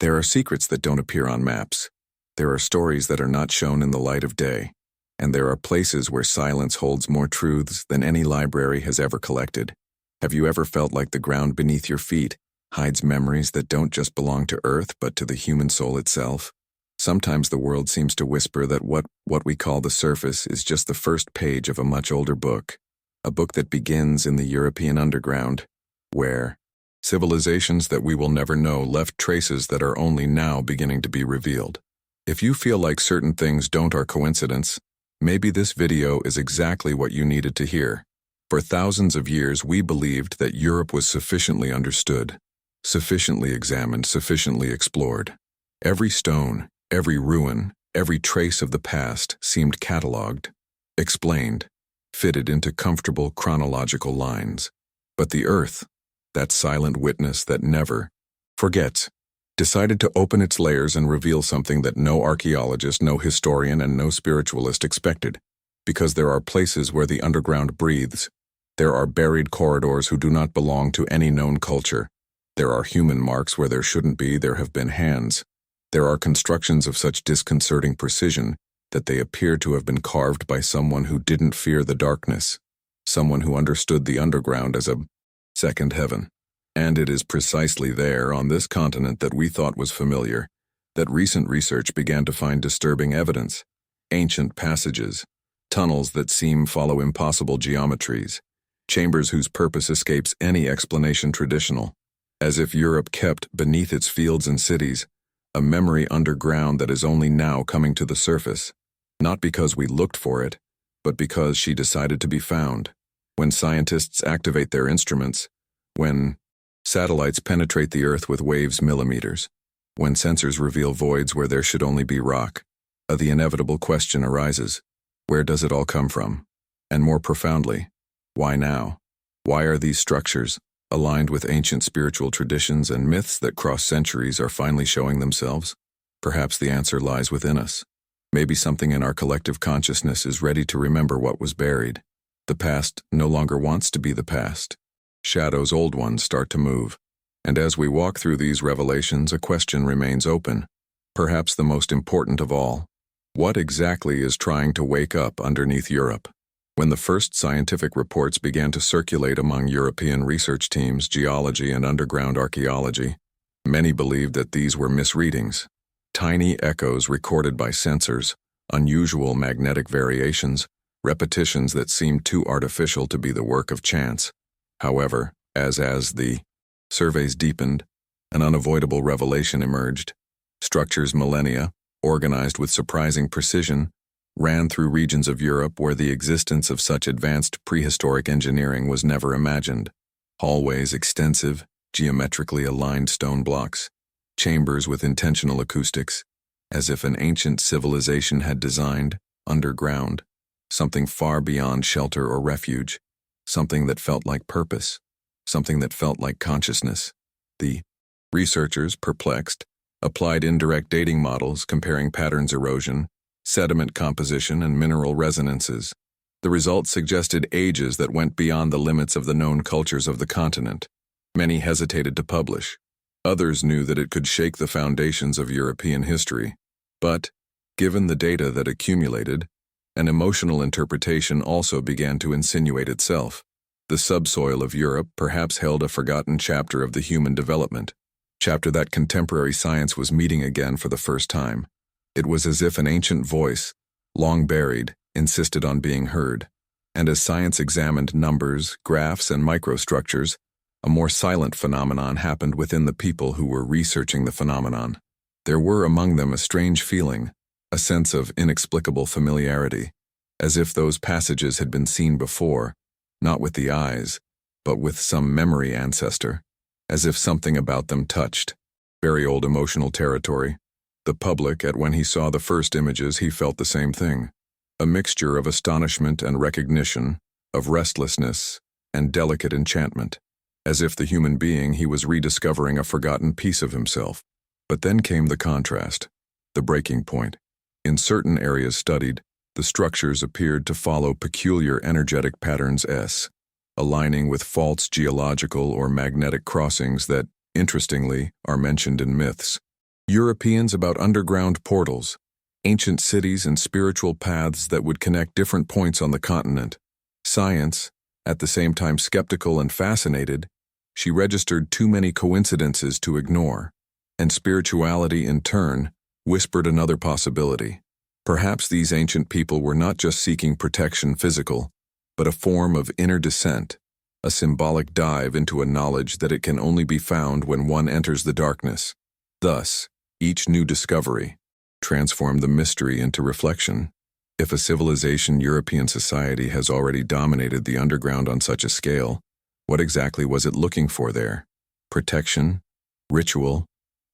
There are secrets that don't appear on maps. There are stories that are not shown in the light of day. And there are places where silence holds more truths than any library has ever collected. Have you ever felt like the ground beneath your feet hides memories that don't just belong to Earth but to the human soul itself? Sometimes the world seems to whisper that what we call the surface is just the first page of a much older book, a book that begins in the European underground, where civilizations that we will never know left traces that are only now beginning to be revealed. If you feel like certain things are coincidence, maybe this video is exactly what you needed to hear. For thousands of years, we believed that Europe was sufficiently understood, sufficiently examined, sufficiently explored. Every stone, every ruin, every trace of the past seemed catalogued, explained, fitted into comfortable chronological lines. But the Earth, that silent witness that never forgets, decided to open its layers and reveal something that no archaeologist, no historian, and no spiritualist expected. Because there are places where the underground breathes. There are buried corridors who do not belong to any known culture. There are human marks where there shouldn't be. There have been hands. There are constructions of such disconcerting precision that they appear to have been carved by someone who didn't fear the darkness, someone who understood the underground as a second heaven. And it is precisely there, on this continent that we thought was familiar, that recent research began to find disturbing evidence. Ancient passages, tunnels that seem follow impossible geometries, chambers whose purpose escapes any explanation traditional, as if Europe kept, beneath its fields and cities, a memory underground that is only now coming to the surface, not because we looked for it, but because she decided to be found. When scientists activate their instruments, when satellites penetrate the Earth with waves millimeters, when sensors reveal voids where there should only be rock, the inevitable question arises: where does it all come from? And more profoundly, why now? Why are these structures, aligned with ancient spiritual traditions and myths that cross centuries, are finally showing themselves? Perhaps the answer lies within us. Maybe something in our collective consciousness is ready to remember what was buried. The past no longer wants to be the past. Shadows, old ones, start to move. And as we walk through these revelations, a question remains open, perhaps the most important of all. What exactly is trying to wake up underneath Europe? When the first scientific reports began to circulate among European research teams, geology and underground archaeology, many believed that these were misreadings, tiny echoes recorded by sensors, unusual magnetic variations, repetitions that seemed too artificial to be the work of chance. However, as the surveys deepened, an unavoidable revelation emerged. Structures millennia, organized with surprising precision, ran through regions of Europe where the existence of such advanced prehistoric engineering was never imagined. Hallways, extensive, geometrically aligned stone blocks, chambers with intentional acoustics, as if an ancient civilization had designed, underground, something far beyond shelter or refuge, something that felt like purpose, something that felt like consciousness. The researchers, perplexed, applied indirect dating models comparing patterns erosion, sediment composition, and mineral resonances. The results suggested ages that went beyond the limits of the known cultures of the continent. Many hesitated to publish. Others knew that it could shake the foundations of European history. But, given the data that accumulated, an emotional interpretation also began to insinuate itself. The subsoil of Europe perhaps held a forgotten chapter of the human development, chapter that contemporary science was meeting again for the first time. It was as if an ancient voice, long buried, insisted on being heard. And as science examined numbers, graphs, and microstructures, a more silent phenomenon happened within the people who were researching the phenomenon. There were among them a strange feeling, a sense of inexplicable familiarity, as if those passages had been seen before, not with the eyes, but with some memory ancestor, as if something about them touched. Very old emotional territory. The public, when he saw the first images, he felt the same thing. A mixture of astonishment and recognition, of restlessness and delicate enchantment, as if the human being he was rediscovering a forgotten piece of himself. But then came the contrast, the breaking point. In certain areas studied, the structures appeared to follow peculiar energetic patterns aligning with faults, geological or magnetic crossings that, interestingly, are mentioned in myths. Europeans about underground portals, ancient cities and spiritual paths that would connect different points on the continent. Science, at the same time skeptical and fascinated, she registered too many coincidences to ignore. And spirituality, in turn, whispered another possibility. Perhaps these ancient people were not just seeking protection physical, but a form of inner descent, a symbolic dive into a knowledge that it can only be found when one enters the darkness. Thus, each new discovery transformed the mystery into reflection. If a civilization European society has already dominated the underground on such a scale, what exactly was it looking for there? Protection? Ritual?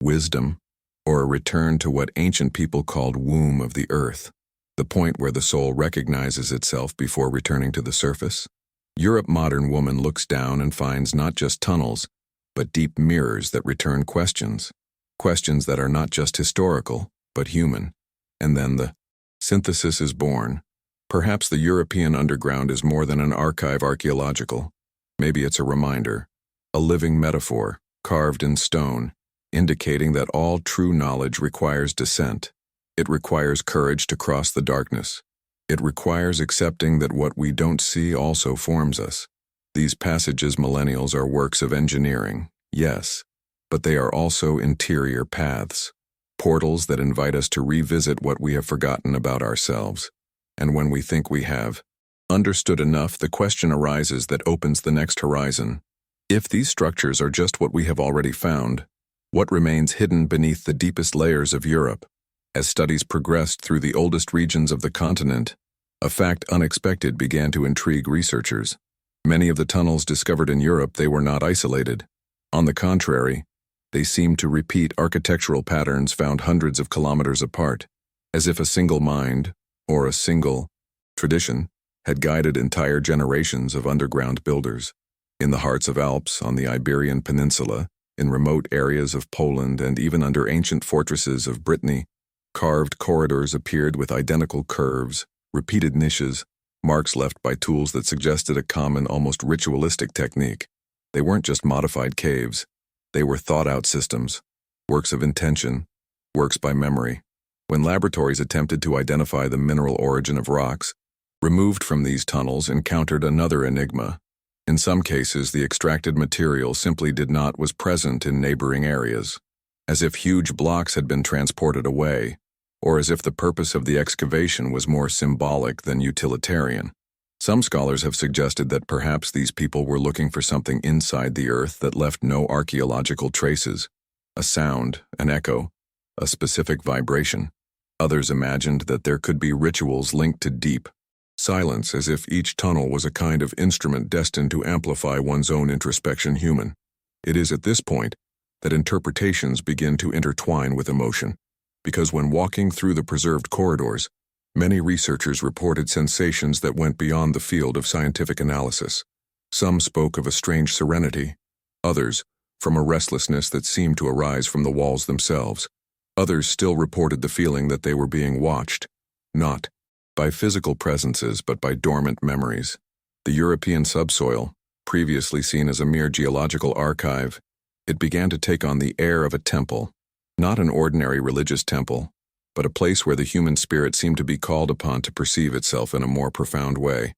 Wisdom? Or a return to what ancient people called womb of the earth, the point where the soul recognizes itself before returning to the surface? Europe modern woman looks down and finds not just tunnels, but deep mirrors that return questions. Questions that are not just historical, but human. And then the synthesis is born. Perhaps the European underground is more than an archive archaeological. Maybe it's a reminder, a living metaphor, carved in stone, indicating that all true knowledge requires descent. It requires courage to cross the darkness. It requires accepting that what we don't see also forms us. These passages, millennials, are works of engineering, yes, but they are also interior paths, portals that invite us to revisit what we have forgotten about ourselves. And when we think we have understood enough, the question arises that opens the next horizon. If these structures are just what we have already found, what remains hidden beneath the deepest layers of Europe? As studies progressed through the oldest regions of the continent, a fact unexpected began to intrigue researchers. Many of the tunnels discovered in Europe, they were not isolated. On the contrary, they seemed to repeat architectural patterns found hundreds of kilometers apart, as if a single mind, or a single tradition, had guided entire generations of underground builders. In the hearts of Alps, on the Iberian Peninsula, in remote areas of Poland, and even under ancient fortresses of Brittany, carved corridors appeared with identical curves, repeated niches, marks left by tools that suggested a common, almost ritualistic technique. They weren't just modified caves. They were thought-out systems, works of intention, works by memory. When laboratories attempted to identify the mineral origin of rocks removed from these tunnels, encountered another enigma. In some cases, the extracted material simply was present in neighboring areas, as if huge blocks had been transported away, or as if the purpose of the excavation was more symbolic than utilitarian. Some scholars have suggested that perhaps these people were looking for something inside the earth that left no archaeological traces, a sound, an echo, a specific vibration. Others imagined that there could be rituals linked to deep silence, as if each tunnel was a kind of instrument destined to amplify one's own introspection. Human. It is at this point that interpretations begin to intertwine with emotion, because when walking through the preserved corridors, many researchers reported sensations that went beyond the field of scientific analysis. Some spoke of a strange serenity, others from a restlessness that seemed to arise from the walls themselves. Others still reported the feeling that they were being watched, not by physical presences but by dormant memories. The European subsoil, previously seen as a mere geological archive, it began to take on the air of a temple, not an ordinary religious temple, but a place where the human spirit seemed to be called upon to perceive itself in a more profound way.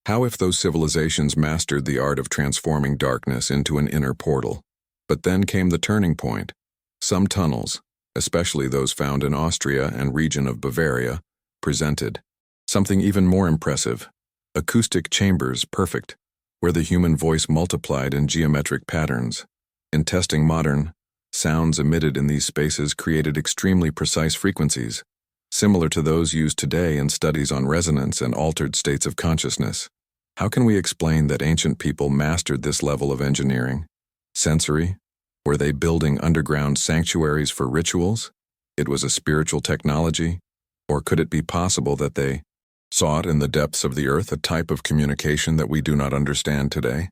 How if those civilizations mastered the art of transforming darkness into an inner portal? But then came the turning point. Some tunnels, especially those found in Austria and region of Bavaria, presented something even more impressive: acoustic chambers perfect, where the human voice multiplied in geometric patterns. In testing modern, sounds emitted in these spaces created extremely precise frequencies, similar to those used today in studies on resonance and altered states of consciousness. How can we explain that ancient people mastered this level of engineering? Sensory? Were they building underground sanctuaries for rituals? It was a spiritual technology? Or could it be possible that they sought in the depths of the earth a type of communication that we do not understand today?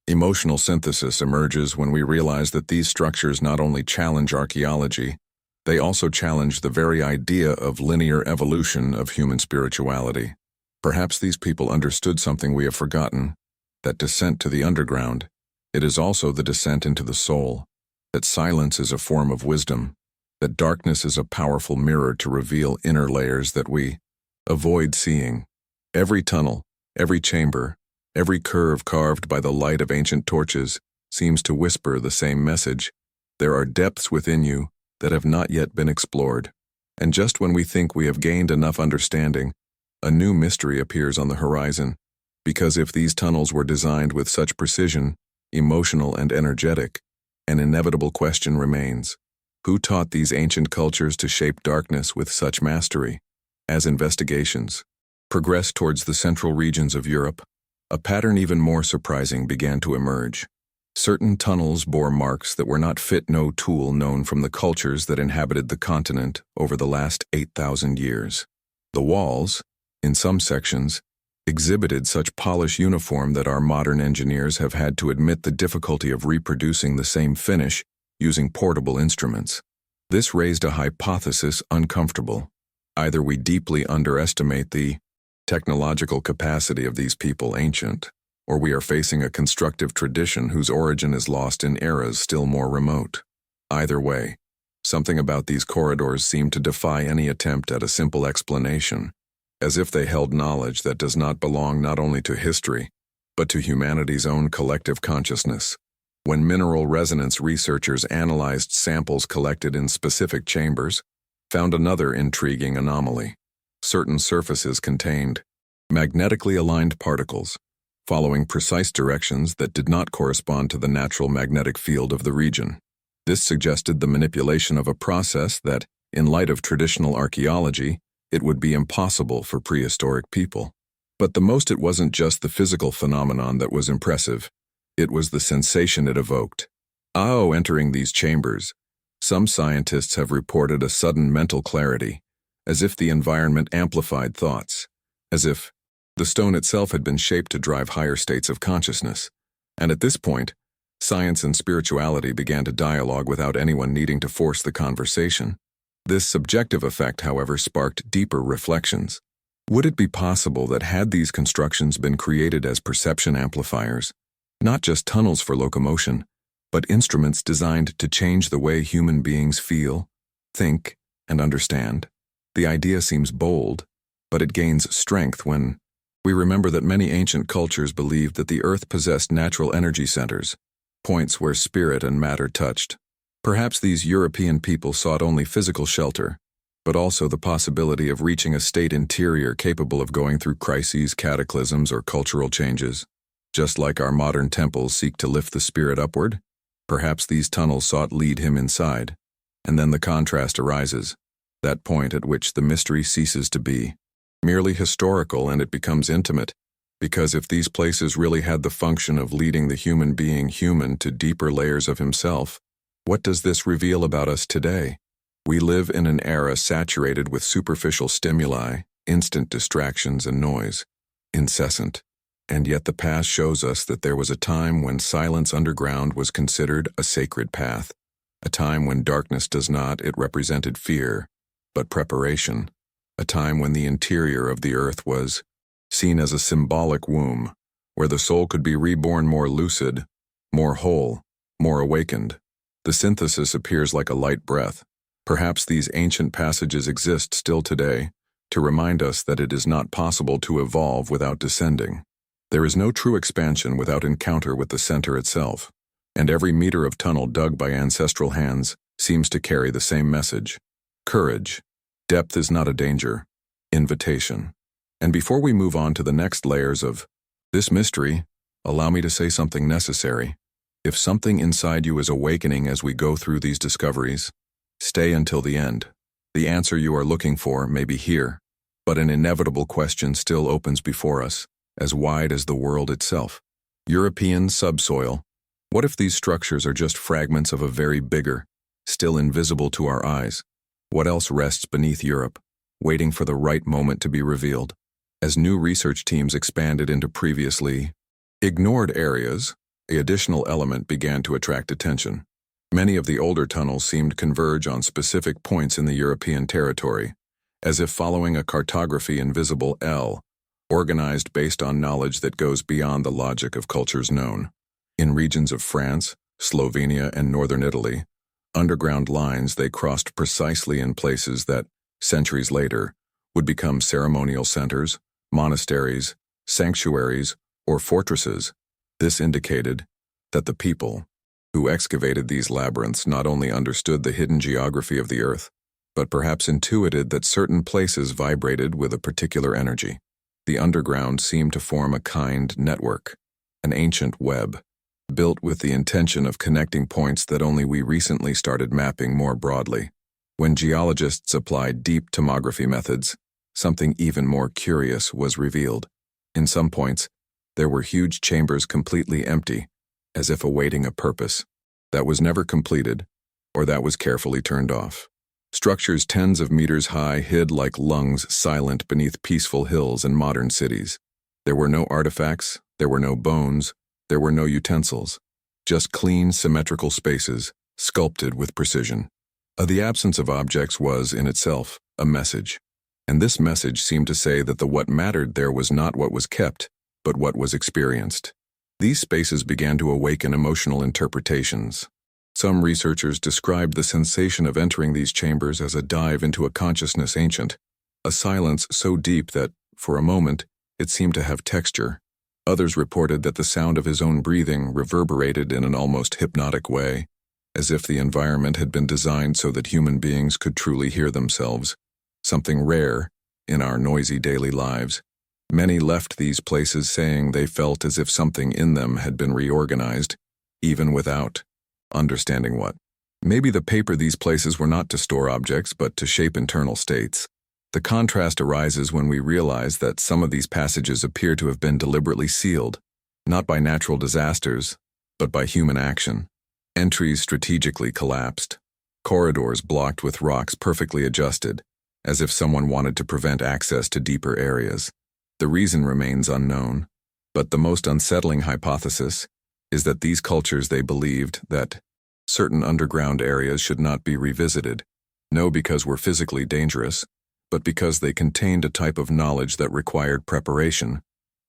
Emotional synthesis emerges when we realize that these structures not only challenge archaeology, they also challenge the very idea of linear evolution of human spirituality. Perhaps these people understood something we have forgotten, that descent to the underground, it is also the descent into the soul, that silence is a form of wisdom, that darkness is a powerful mirror to reveal inner layers that we avoid seeing. Every tunnel, every chamber, every curve carved by the light of ancient torches seems to whisper the same message. There are depths within you that have not yet been explored. And just when we think we have gained enough understanding, a new mystery appears on the horizon. Because if these tunnels were designed with such precision, emotional and energetic, an inevitable question remains. Who taught these ancient cultures to shape darkness with such mastery? As investigations progressed towards the central regions of Europe, a pattern even more surprising began to emerge. Certain tunnels bore marks that were not fit no tool known from the cultures that inhabited the continent over the last 8,000 years. The walls, in some sections, exhibited such polished uniform that our modern engineers have had to admit the difficulty of reproducing the same finish using portable instruments. This raised a hypothesis uncomfortable. Either we deeply underestimate the technological capacity of these people ancient, or we are facing a constructive tradition whose origin is lost in eras still more remote. Either way, something about these corridors seemed to defy any attempt at a simple explanation, as if they held knowledge that does not belong not only to history, but to humanity's own collective consciousness. When mineral resonance researchers analyzed samples collected in specific chambers, found another intriguing anomaly. Certain surfaces contained magnetically aligned particles, following precise directions that did not correspond to the natural magnetic field of the region. This suggested the manipulation of a process that, in light of traditional archaeology, it would be impossible for prehistoric people. But it wasn't just the physical phenomenon that was impressive. It was the sensation it evoked. Entering these chambers, some scientists have reported a sudden mental clarity, as if the environment amplified thoughts, as if the stone itself had been shaped to drive higher states of consciousness. And at this point, science and spirituality began to dialogue without anyone needing to force the conversation. This subjective effect, however, sparked deeper reflections. Would it be possible that had these constructions been created as perception amplifiers, not just tunnels for locomotion, but instruments designed to change the way human beings feel, think, and understand? The idea seems bold, but it gains strength when we remember that many ancient cultures believed that the earth possessed natural energy centers, points where spirit and matter touched. Perhaps these European people sought only physical shelter, but also the possibility of reaching a state interior capable of going through crises, cataclysms, or cultural changes. Just like our modern temples seek to lift the spirit upward, perhaps these tunnels sought lead him inside. And then the contrast arises, that point at which the mystery ceases to be merely historical and it becomes intimate, because if these places really had the function of leading the human being human to deeper layers of himself, what does this reveal about us today? We live in an era saturated with superficial stimuli, instant distractions and noise, incessant. And yet the past shows us that there was a time when silence underground was considered a sacred path, a time when darkness does not, it represented fear, but preparation, a time when the interior of the earth was seen as a symbolic womb, where the soul could be reborn more lucid, more whole, more awakened. The synthesis appears like a light breath. Perhaps these ancient passages exist still today, to remind us that it is not possible to evolve without descending. There is no true expansion without encounter with the center itself, and every meter of tunnel dug by ancestral hands seems to carry the same message. Courage. Depth is not a danger. Invitation. And before we move on to the next layers of this mystery, allow me to say something necessary. If something inside you is awakening as we go through these discoveries, stay until the end. The answer you are looking for may be here, but an inevitable question still opens before us, as wide as the world itself. European subsoil. What if these structures are just fragments of a very bigger, still invisible to our eyes? What else rests beneath Europe, waiting for the right moment to be revealed? As new research teams expanded into previously ignored areas, an additional element began to attract attention. Many of the older tunnels seemed to converge on specific points in the European territory, as if following a cartography invisible L, organized based on knowledge that goes beyond the logic of cultures known. In regions of France, Slovenia, and northern Italy, Underground lines they crossed precisely in places that, centuries later, would become ceremonial centers, monasteries, sanctuaries, or fortresses. This indicated that the people who excavated these labyrinths not only understood the hidden geography of the earth, but perhaps intuited that certain places vibrated with a particular energy. The underground seemed to form a kind network, an ancient web, built with the intention of connecting points that only we recently started mapping more broadly. When geologists applied deep tomography methods, something even more curious was revealed. In some points, there were huge chambers completely empty, as if awaiting a purpose that was never completed or that was carefully turned off. Structures tens of meters high hid like lungs silent beneath peaceful hills and modern cities. There were no artifacts, there were no bones, there were no utensils, just clean, symmetrical spaces, sculpted with precision. The absence of objects was, in itself, a message. And this message seemed to say that what mattered there was not what was kept, but what was experienced. These spaces began to awaken emotional interpretations. Some researchers described the sensation of entering these chambers as a dive into a consciousness ancient, a silence so deep that, for a moment, it seemed to have texture. Others reported that the sound of his own breathing reverberated in an almost hypnotic way, as if the environment had been designed so that human beings could truly hear themselves, something rare in our noisy daily lives. Many left these places saying they felt as if something in them had been reorganized, even without understanding what. Maybe the paper these places were not to store objects but to shape internal states. The contrast arises when we realize that some of these passages appear to have been deliberately sealed, not by natural disasters, but by human action. Entries strategically collapsed, corridors blocked with rocks perfectly adjusted, as if someone wanted to prevent access to deeper areas. The reason remains unknown, but the most unsettling hypothesis is that these cultures they believed that certain underground areas should not be revisited, no because were physically dangerous, but because they contained a type of knowledge that required preparation,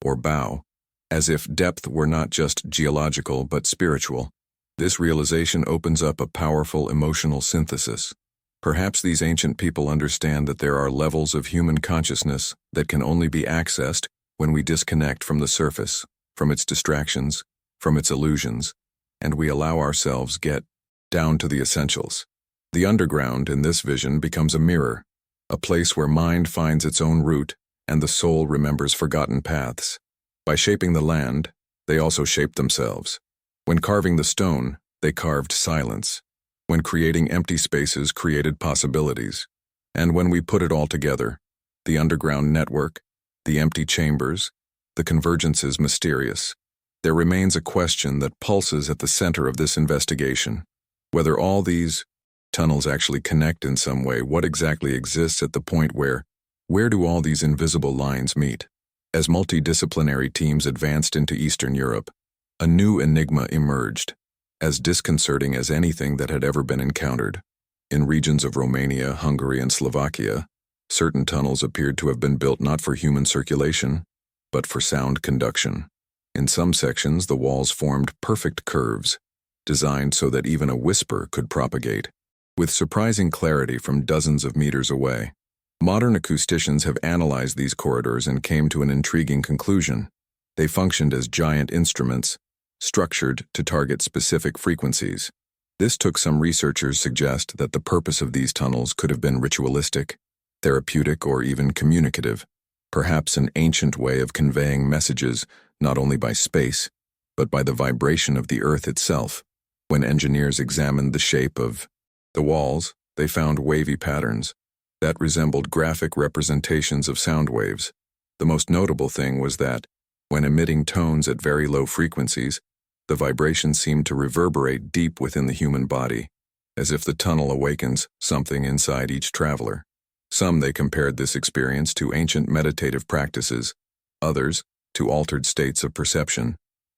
or bow, as if depth were not just geological but spiritual. This realization opens up a powerful emotional synthesis. Perhaps these ancient people understand that there are levels of human consciousness that can only be accessed when we disconnect from the surface, from its distractions, from its illusions, and we allow ourselves get down to the essentials. The underground, in this vision, becomes a mirror, a place where mind finds its own route and the soul remembers forgotten paths. By shaping the land, they also shaped themselves. When carving the stone, they carved silence. When creating empty spaces, created possibilities. And when we put it all together, the underground network, the empty chambers, the convergence is mysterious. There remains a question that pulses at the center of this investigation. Whether all these tunnels actually connect in some way, what exactly exists at the point where do all these invisible lines meet? As multidisciplinary teams advanced into Eastern Europe, a new enigma emerged, as disconcerting as anything that had ever been encountered. In regions of Romania, Hungary, and Slovakia, certain tunnels appeared to have been built not for human circulation, but for sound conduction. In some sections, the walls formed perfect curves, designed so that even a whisper could propagate, with surprising clarity from dozens of meters away. Modern acousticians have analyzed these corridors and came to an intriguing conclusion. They functioned as giant instruments, structured to target specific frequencies. This took some researchers suggest that the purpose of these tunnels could have been ritualistic, therapeutic, or even communicative, perhaps an ancient way of conveying messages not only by space, but by the vibration of the earth itself. When engineers examined the shape of the walls, they found wavy patterns that resembled graphic representations of sound waves. The most notable thing was that, when emitting tones at very low frequencies, the vibration seemed to reverberate deep within the human body, as if the tunnel awakens something inside each traveler. Some they compared this experience to ancient meditative practices, others to altered states of perception.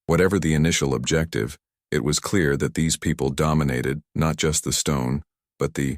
Whatever the initial objective, it was clear that these people dominated not just the stone, but the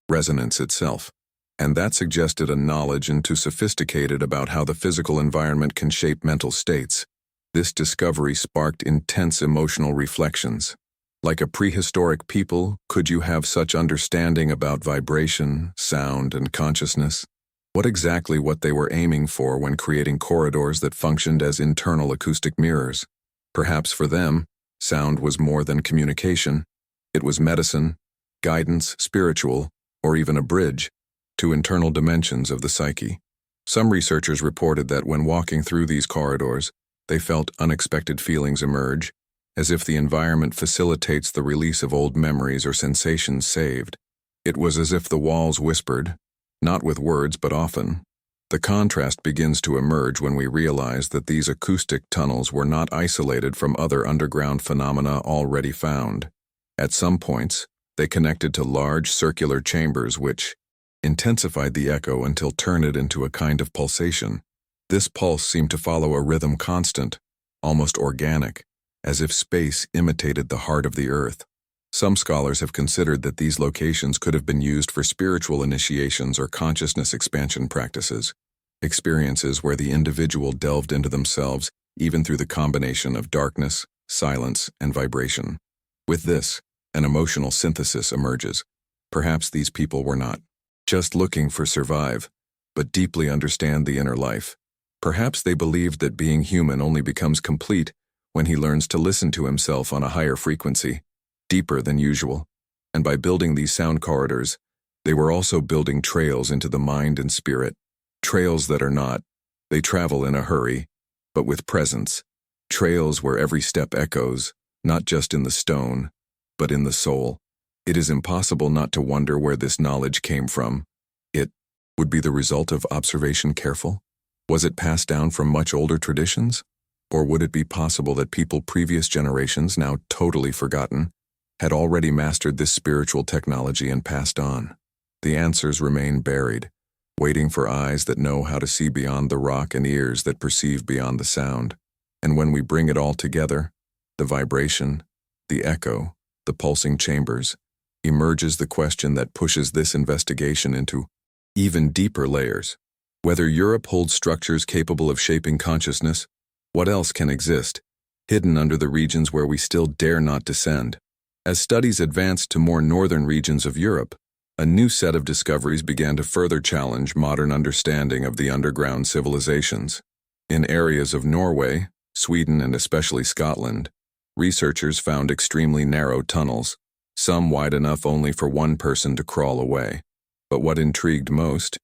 resonance itself. And that suggested a knowledge too sophisticated about how the physical environment can shape mental states. This discovery sparked intense emotional reflections. Like a prehistoric people, could you have such understanding about vibration, sound, and consciousness? What they were aiming for when creating corridors that functioned as internal acoustic mirrors? Perhaps for them, sound was more than communication. It was medicine, guidance, spiritual, or even a bridge to internal dimensions of the psyche. Some researchers reported that when walking through these corridors, they felt unexpected feelings emerge, as if the environment facilitates the release of old memories or sensations saved. It was as if the walls whispered, not with words but often. The contrast begins to emerge when we realize that these acoustic tunnels were not isolated from other underground phenomena already found. At some points, they connected to large circular chambers which intensified the echo until turned it into a kind of pulsation. This pulse seemed to follow a rhythm constant, almost organic, as if space imitated the heart of the earth. Some scholars have considered that these locations could have been used for spiritual initiations or consciousness expansion practices, experiences where the individual delved into themselves even through the combination of darkness, silence, and vibration. With this, an emotional synthesis emerges. Perhaps these people were not just looking for survive, but deeply understand the inner life. Perhaps they believed that being human only becomes complete when he learns to listen to himself on a higher frequency, deeper than usual. And by building these sound corridors, they were also building trails into the mind and spirit. Trails that are not, they travel in a hurry, but with presence. Trails where every step echoes, not just in the stone, but in the soul. It is impossible not to wonder where this knowledge came from. It would be the result of observation careful? Was it passed down from much older traditions? Or would it be possible that people previous generations, now totally forgotten, had already mastered this spiritual technology and passed on? The answers remain buried, waiting for eyes that know how to see beyond the rock and ears that perceive beyond the sound. And when we bring it all together, the vibration, the echo, the pulsing chambers, emerges the question that pushes this investigation into even deeper layers. Whether Europe holds structures capable of shaping consciousness, what else can exist, hidden under the regions where we still dare not descend? As studies advanced to more northern regions of Europe, a new set of discoveries began to further challenge modern understanding of the underground civilizations. In areas of Norway, Sweden, and especially Scotland, researchers found extremely narrow tunnels, some wide enough only for one person to crawl away. But what intrigued most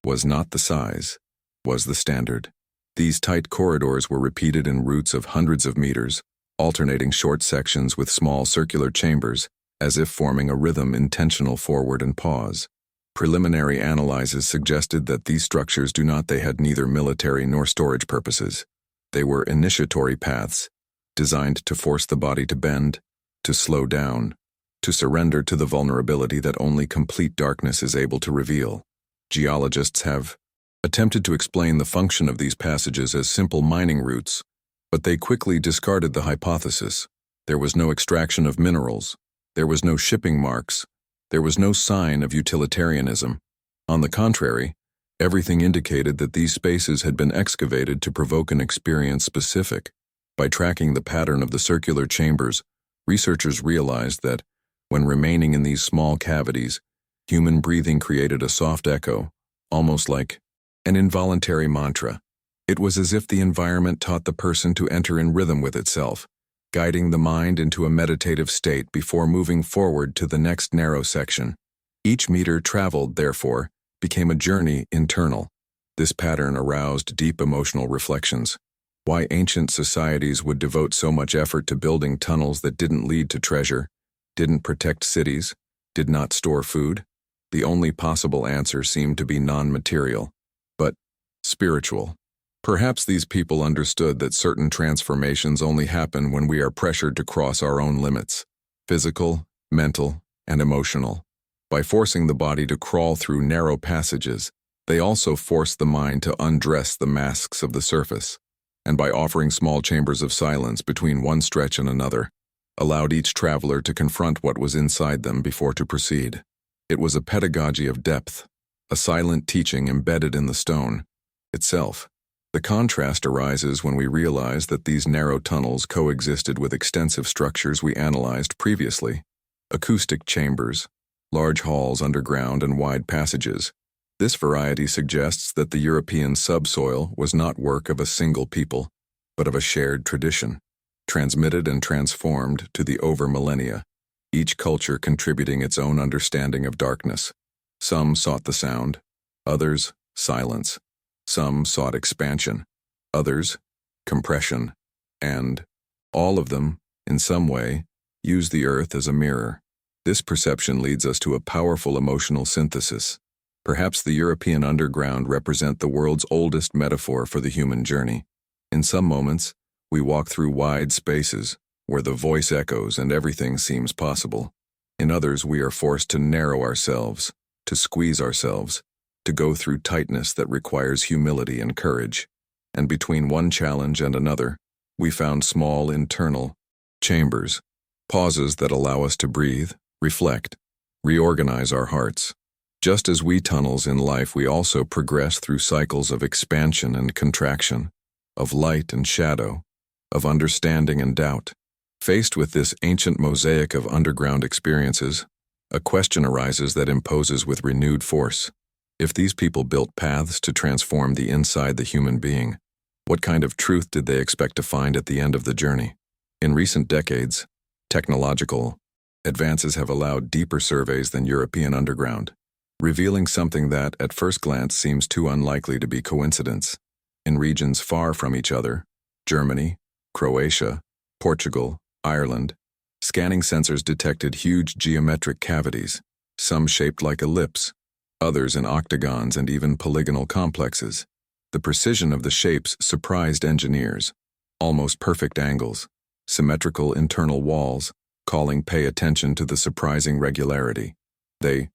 was not the size, was the standard. These tight corridors were repeated in routes of hundreds of meters, alternating short sections with small circular chambers, as if forming a rhythm intentional forward and pause. Preliminary analyses suggested that these structures had neither military nor storage purposes. They were initiatory paths, designed to force the body to bend, to slow down, to surrender to the vulnerability that only complete darkness is able to reveal. Geologists have attempted to explain the function of these passages as simple mining routes, but they quickly discarded the hypothesis. There was no extraction of minerals. There was no shipping marks. There was no sign of utilitarianism. On the contrary, everything indicated that these spaces had been excavated to provoke an experience specific. By tracking the pattern of the circular chambers, researchers realized that, when remaining in these small cavities, human breathing created a soft echo, almost like an involuntary mantra. It was as if the environment taught the person to enter in rhythm with itself, guiding the mind into a meditative state before moving forward to the next narrow section. Each meter traveled, therefore, became a journey internal. This pattern aroused deep emotional reflections. Why ancient societies would devote so much effort to building tunnels that didn't lead to treasure, didn't protect cities, did not store food? The only possible answer seemed to be non-material, but spiritual. Perhaps these people understood that certain transformations only happen when we are pressured to cross our own limits, physical, mental, and emotional. By forcing the body to crawl through narrow passages, they also forced the mind to undress the masks of the surface, and by offering small chambers of silence between one stretch and another, allowed each traveler to confront what was inside them before to proceed. It was a pedagogy of depth, a silent teaching embedded in the stone itself. The contrast arises when we realize that these narrow tunnels coexisted with extensive structures we analyzed previously: acoustic chambers, large halls underground, and wide passages. This variety suggests that the European subsoil was not work of a single people, but of a shared tradition, transmitted and transformed to the over millennia, each culture contributing its own understanding of darkness. Some sought the sound, others silence. Some sought expansion, others compression, and all of them, in some way, used the earth as a mirror. This perception leads us to a powerful emotional synthesis. Perhaps the European underground represent the world's oldest metaphor for the human journey. In some moments, we walk through wide spaces where the voice echoes and everything seems possible. In others, we are forced to narrow ourselves, to squeeze ourselves, to go through tightness that requires humility and courage. And between one challenge and another, we found small internal chambers, pauses that allow us to breathe, reflect, reorganize our hearts. Just as we tunnels in life, we also progress through cycles of expansion and contraction, of light and shadow, of understanding and doubt. Faced with this ancient mosaic of underground experiences, a question arises that imposes with renewed force. If these people built paths to transform the inside the human being, what kind of truth did they expect to find at the end of the journey? In recent decades, technological advances have allowed deeper surveys than European underground, revealing something that, at first glance, seems too unlikely to be coincidence. In regions far from each other, Germany, Croatia, Portugal, Ireland, scanning sensors detected huge geometric cavities, some shaped like ellipses, others in octagons and even polygonal complexes. The precision of the shapes surprised engineers. Almost perfect angles, symmetrical internal walls, calling pay attention to the surprising regularity. They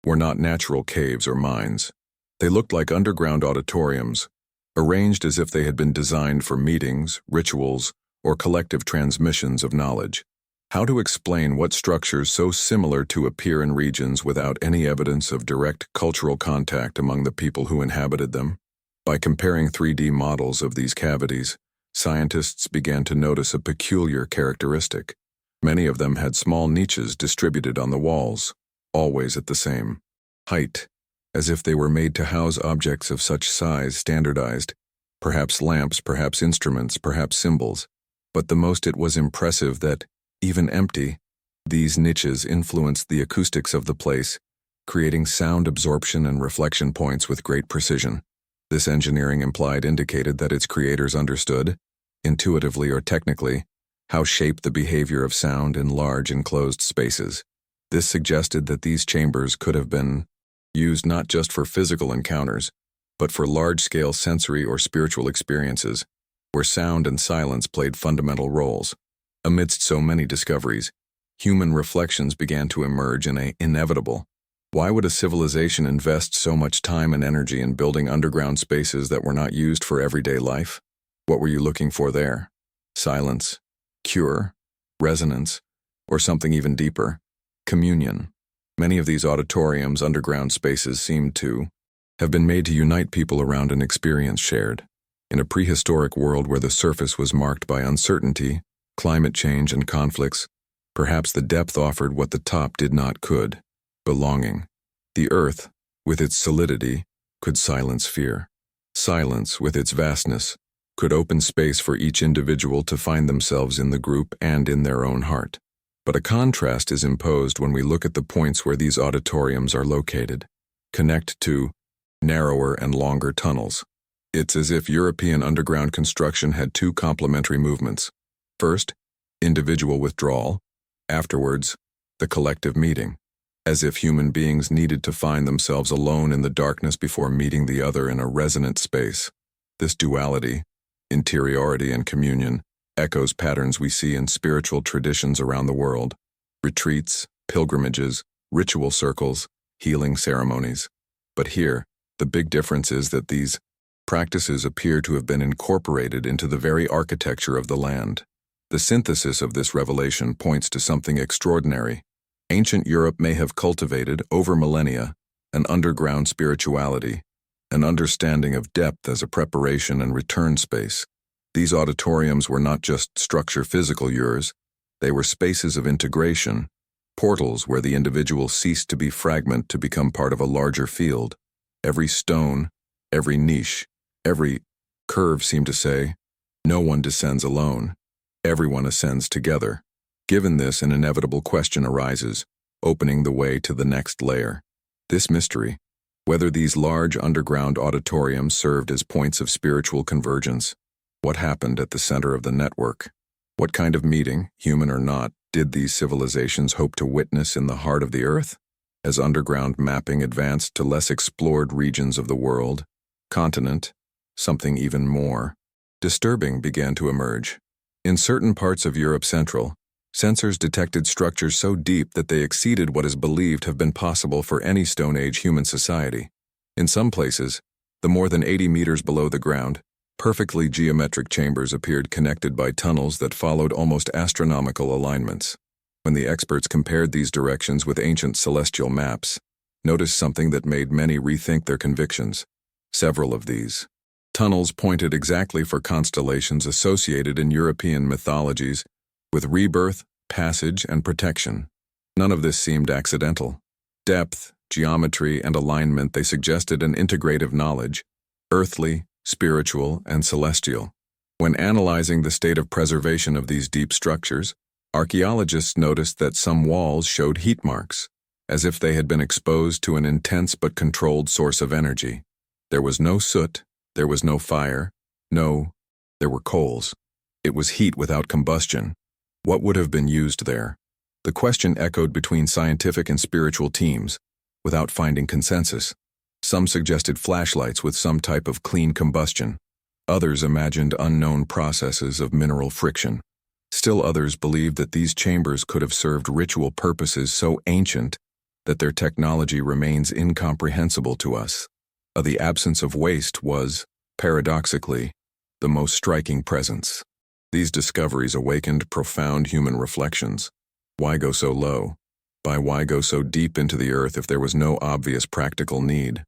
were not natural caves or mines. They looked like underground auditoriums, arranged as if they had been designed for meetings, rituals, or collective transmissions of knowledge. How to explain what structures so similar to appear in regions without any evidence of direct cultural contact among the people who inhabited them? By comparing 3D models of these cavities, scientists began to notice a peculiar characteristic. Many of them had small niches distributed on the walls, always at the same height, as if they were made to house objects of such size standardized, perhaps lamps, perhaps instruments, perhaps symbols. But the most it was impressive that, even empty, these niches influenced the acoustics of the place, creating sound absorption and reflection points with great precision. This engineering indicated that its creators understood, intuitively or technically, how shape the behavior of sound in large enclosed spaces. This suggested that these chambers could have been used not just for physical encounters, but for large-scale sensory or spiritual experiences, where sound and silence played fundamental roles. Amidst so many discoveries, human reflections began to emerge in an inevitable: why would a civilization invest so much time and energy in building underground spaces that were not used for everyday life? What were you looking for there? Silence, cure, resonance, or something even deeper? Communion. Many of these auditoriums, underground spaces, seemed to have been made to unite people around an experience shared. In a prehistoric world where the surface was marked by uncertainty, climate change, and conflicts, perhaps the depth offered what the top did not: belonging. The earth, with its solidity, could silence fear. Silence, with its vastness, could open space for each individual to find themselves in the group and in their own heart. But a contrast is imposed when we look at the points where these auditoriums are located. Connect to narrower and longer tunnels. It's as if European underground construction had two complementary movements. First, individual withdrawal. Afterwards, the collective meeting. As if human beings needed to find themselves alone in the darkness before meeting the other in a resonant space. This duality, interiority and communion, echoes patterns we see in spiritual traditions around the world: retreats, pilgrimages, ritual circles, healing ceremonies. But here, the big difference is that these practices appear to have been incorporated into the very architecture of the land. The synthesis of this revelation points to something extraordinary. Ancient Europe may have cultivated, over millennia, an underground spirituality, an understanding of depth as a preparation and return space. These auditoriums were not just structure physical yours, they were spaces of integration, portals where the individual ceased to be fragment to become part of a larger field. Every stone, every niche, every curve seemed to say, no one descends alone. Everyone ascends together. Given this, an inevitable question arises, opening the way to the next layer. This mystery, whether these large underground auditoriums served as points of spiritual convergence. What happened at the center of the network? What kind of meeting, human or not, did these civilizations hope to witness in the heart of the earth? As underground mapping advanced to less explored regions of the world, continent, something even more disturbing began to emerge. In certain parts of Europe Central, sensors detected structures so deep that they exceeded what is believed have been possible for any Stone Age human society. In some places, the more than 80 meters below the ground, perfectly geometric chambers appeared connected by tunnels that followed almost astronomical alignments. When the experts compared these directions with ancient celestial maps, noticed something that made many rethink their convictions. Several of these tunnels pointed exactly for constellations associated in European mythologies with rebirth, passage, and protection. None of this seemed accidental. Depth, geometry, and alignment, they suggested an integrative knowledge, earthly, spiritual, and celestial. When analyzing the state of preservation of these deep structures, archaeologists noticed that some walls showed heat marks, as if they had been exposed to an intense but controlled source of energy. There was no soot, there was no fire, there were coals. It was heat without combustion. What would have been used there? The question echoed between scientific and spiritual teams, without finding consensus. Some suggested flashlights with some type of clean combustion. Others imagined unknown processes of mineral friction. Still others believed that these chambers could have served ritual purposes so ancient that their technology remains incomprehensible to us. The absence of waste was, paradoxically, the most striking presence. These discoveries awakened profound human reflections. Why go so low? Why go so deep into the earth if there was no obvious practical need?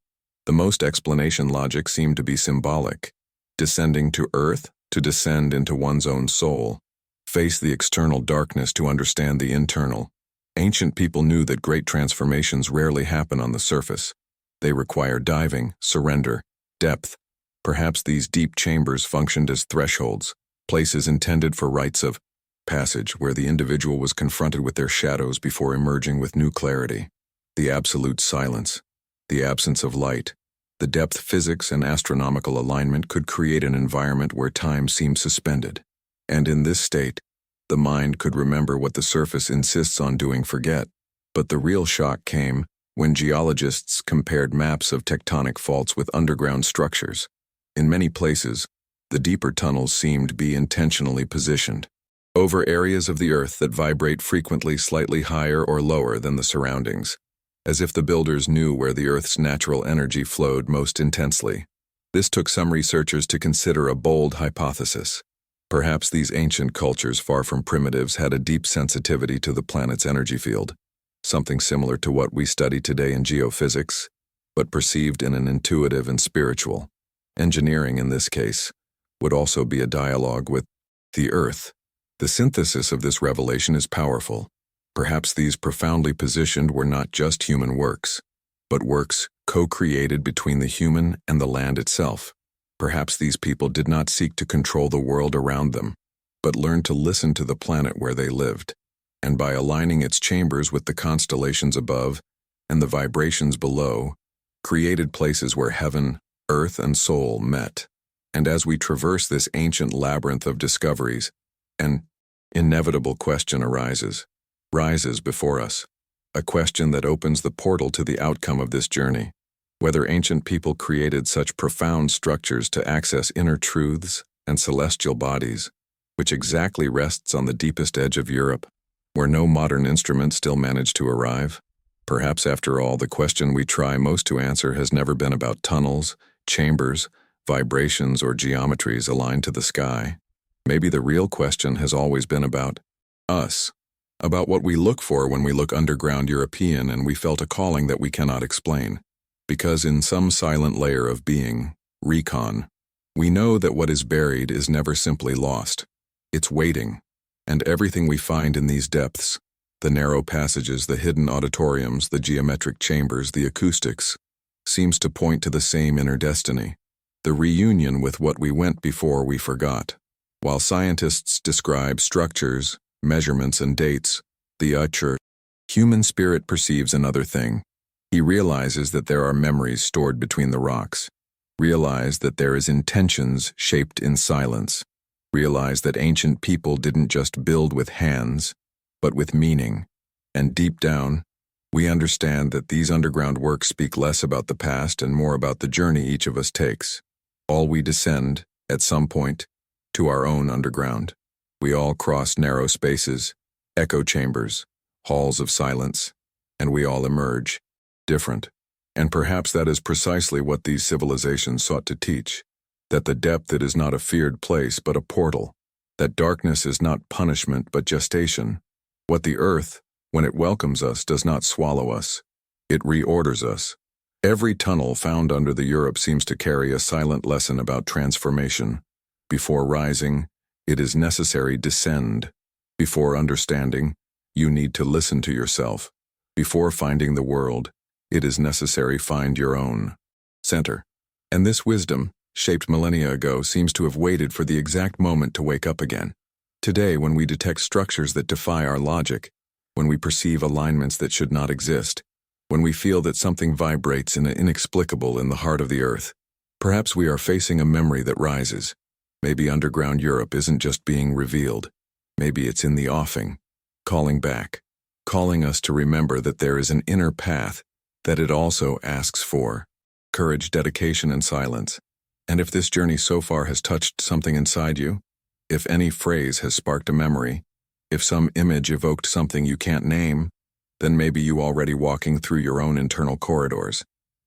The most explanation logic seemed to be symbolic. Descending to earth to descend into one's own soul. Face the external darkness to understand the internal. Ancient people knew that great transformations rarely happen on the surface. They require diving, surrender, depth. Perhaps these deep chambers functioned as thresholds, places intended for rites of passage where the individual was confronted with their shadows before emerging with new clarity. The absolute silence, the absence of light, the depth physics and astronomical alignment could create an environment where time seemed suspended. And in this state, the mind could remember what the surface insists on doing forget. But the real shock came when geologists compared maps of tectonic faults with underground structures. In many places, the deeper tunnels seemed to be intentionally positioned over areas of the earth that vibrate frequently slightly higher or lower than the surroundings, as if the builders knew where the earth's natural energy flowed most intensely. This took some researchers to consider a bold hypothesis. Perhaps these ancient cultures, far from primitives, had a deep sensitivity to the planet's energy field, something similar to what we study today in geophysics, but perceived in an intuitive and spiritual. Engineering, in this case, would also be a dialogue with the earth. The synthesis of this revelation is powerful. Perhaps these profoundly positioned were not just human works, but works co-created between the human and the land itself. Perhaps these people did not seek to control the world around them, but learned to listen to the planet where they lived, and by aligning its chambers with the constellations above and the vibrations below, created places where heaven, earth, and soul met. And as we traverse this ancient labyrinth of discoveries, an inevitable question rises before us, a question that opens the portal to the outcome of this journey. Whether ancient people created such profound structures to access inner truths and celestial bodies, which exactly rests on the deepest edge of Europe, where no modern instrument still managed to arrive. Perhaps, after all, the question we try most to answer has never been about tunnels, chambers, vibrations, or geometries aligned to the sky. Maybe the real question has always been about us, about what we look for when we look underground European and we felt a calling that we cannot explain. Because in some silent layer of being, recon, we know that what is buried is never simply lost. It's waiting. And everything we find in these depths, the narrow passages, the hidden auditoriums, the geometric chambers, the acoustics, seems to point to the same inner destiny, the reunion with what we went before we forgot. While scientists describe structures, measurements, and dates, the human spirit perceives another thing. He realizes that there are memories stored between the rocks, realize that there is intentions shaped in silence, realize that ancient people didn't just build with hands, but with meaning. And deep down, we understand that these underground works speak less about the past and more about the journey each of us takes. All we descend, at some point, to our own underground. We all cross narrow spaces, echo chambers, halls of silence, and we all emerge, different. And perhaps that is precisely what these civilizations sought to teach, that the depth it is not a feared place but a portal, that darkness is not punishment but gestation. What the earth, when it welcomes us, does not swallow us. It reorders us. Every tunnel found under the Europe seems to carry a silent lesson about transformation. Before rising, it is necessary descend. Before understanding, you need to listen to yourself. Before finding the world, it is necessary find your own center. And this wisdom, shaped millennia ago, seems to have waited for the exact moment to wake up again. Today, when we detect structures that defy our logic, when we perceive alignments that should not exist, when we feel that something vibrates in an inexplicable in the heart of the earth, perhaps we are facing a memory that rises. Maybe underground Europe isn't just being revealed. Maybe it's in the offing, calling back, calling us to remember that there is an inner path, that it also asks for courage, dedication, and silence. And if this journey so far has touched something inside you, if any phrase has sparked a memory, if some image evoked something you can't name, then maybe you already walking through your own internal corridors.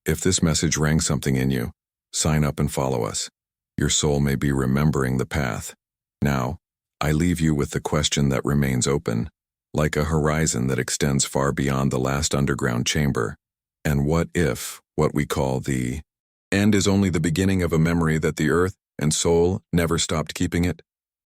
If this message rang something in you, sign up and follow us. Your soul may be remembering the path. Now, I leave you with the question that remains open, like a horizon that extends far beyond the last underground chamber. And what if what we call the end is only the beginning of a memory that the earth and soul never stopped keeping it?